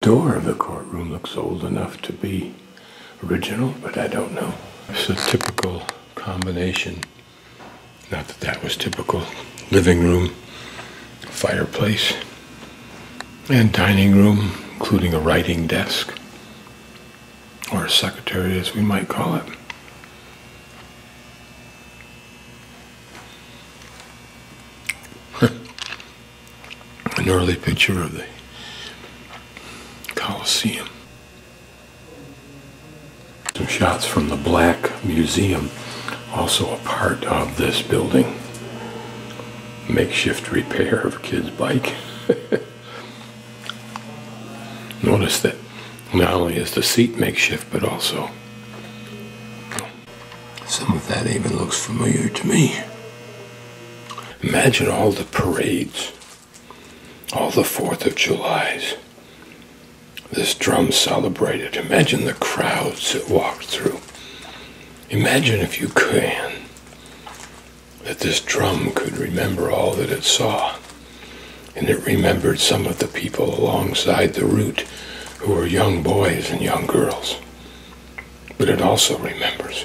door of the courtroom looks old enough to be original, but I don't know. It's a typical combination, not that that was typical, living room, fireplace, and dining room, including a writing desk, or a secretary as we might call it. An early picture of the Coliseum. Some shots from the Black Museum, also a part of this building. Makeshift repair of a kid's bike. Notice that not only is the seat makeshift, but also some of that even looks familiar to me. Imagine all the parades, all the 4th of Julys, this drum celebrated. Imagine the crowds that walked through. Imagine, if you can, that this drum could remember all that it saw, and it remembered some of the people alongside the route who were young boys and young girls. But it also remembers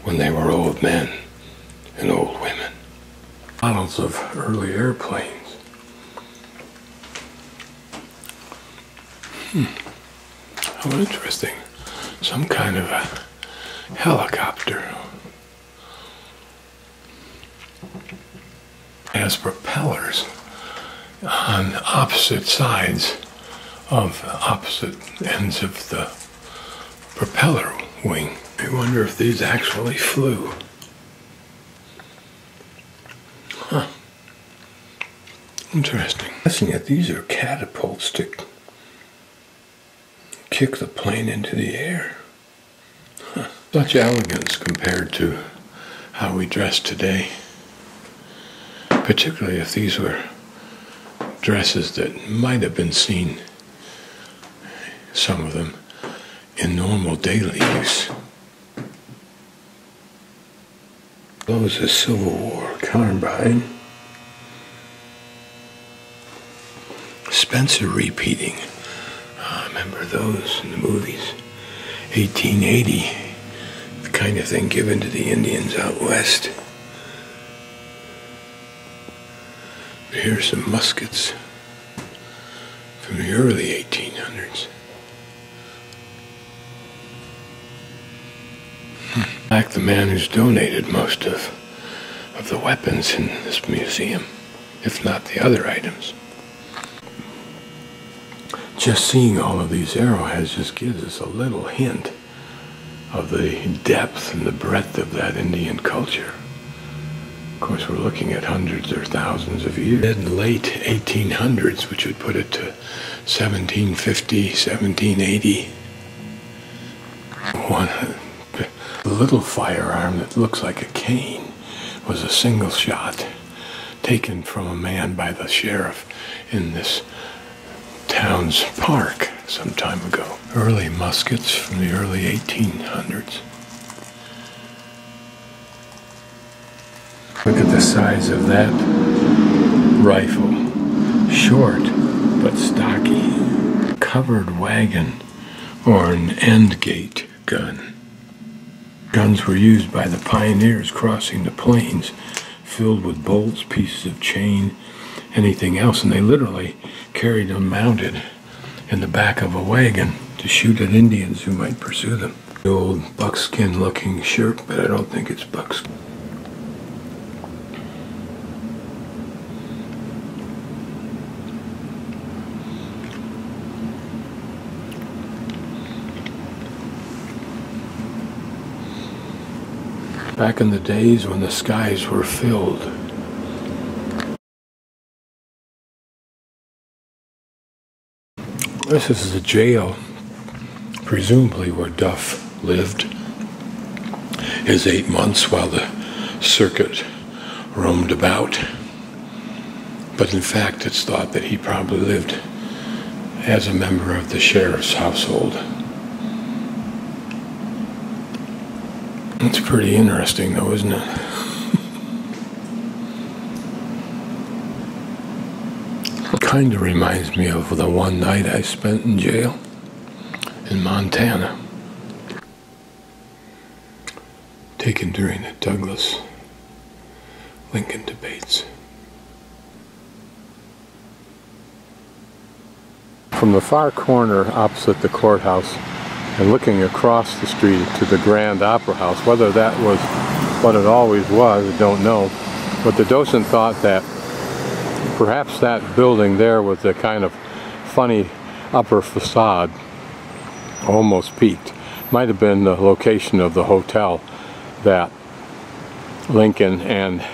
when they were old men and old women. Models of early airplanes. How interesting. Some kind of a helicopter. Has propellers on opposite sides of opposite ends of the propeller wing. I wonder if these actually flew. Huh. Interesting. Listen, yet these are catapults to kick the plane into the air. Huh. Such elegance compared to how we dress today. Particularly if these were dresses that might have been seen, some of them, in normal daily use. Those are Civil War carbine. Spencer repeating. I remember those in the movies. 1880, the kind of thing given to the Indians out west. Here's some muskets from the early 1800s. Like the man who's donated most of the weapons in this museum, if not the other items. Just seeing all of these arrowheads just gives us a little hint of the depth and the breadth of that Indian culture. Of course, we're looking at hundreds or thousands of years. In the late 1800s, which would put it to 1750, 1780. The little firearm that looks like a cane was a single shot taken from a man by the sheriff in this town's park some time ago. Early muskets from the early 1800s. Look at the size of that rifle. Short, but stocky. Covered wagon, or an end gate gun. Guns were used by the pioneers crossing the plains, filled with bolts, pieces of chain, anything else, and they literally carried them mounted in the back of a wagon to shoot at Indians who might pursue them. The old buckskin-looking shirt, but I don't think it's buckskin. Back in the days when the skies were filled. This is the jail, presumably where Duff lived his 8 months while the circuit roamed about. But in fact, it's thought that he probably lived as a member of the sheriff's household. It's pretty interesting, though, isn't it? kind of reminds me of the one night I spent in jail in Montana, taken during the Douglas-Lincoln debates. From the far corner opposite the courthouse and looking across the street to the Grand Opera House, whether that was what it always was, I don't know, but the docent thought that perhaps that building there with the kind of funny upper facade, almost peaked, might have been the location of the hotel that Lincoln and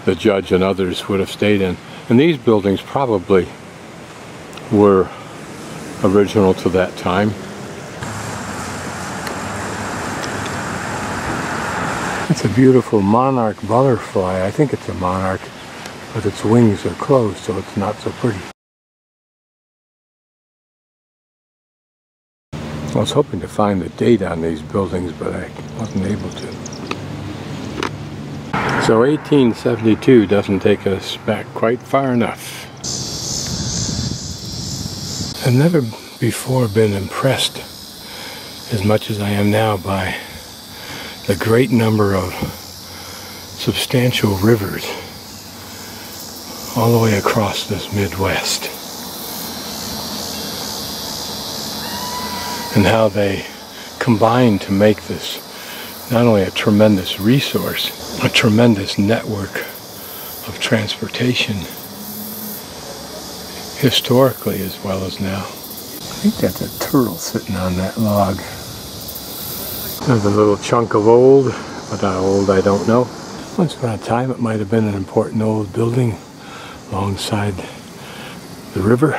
the judge and others would have stayed in. And these buildings probably were original to that time. It's a beautiful monarch butterfly. I think it's a monarch, but its wings are closed, so it's not so pretty. I was hoping to find the date on these buildings, but I wasn't able to. So 1872 doesn't take us back quite far enough. I've never before been impressed as much as I am now by the great number of substantial rivers all the way across this Midwest, and how they combine to make this not only a tremendous resource, a tremendous network of transportation, historically as well as now. I think that's a turtle sitting on that log. There's a little chunk of old, but how old I don't know. Once upon a time it might have been an important old building alongside the river.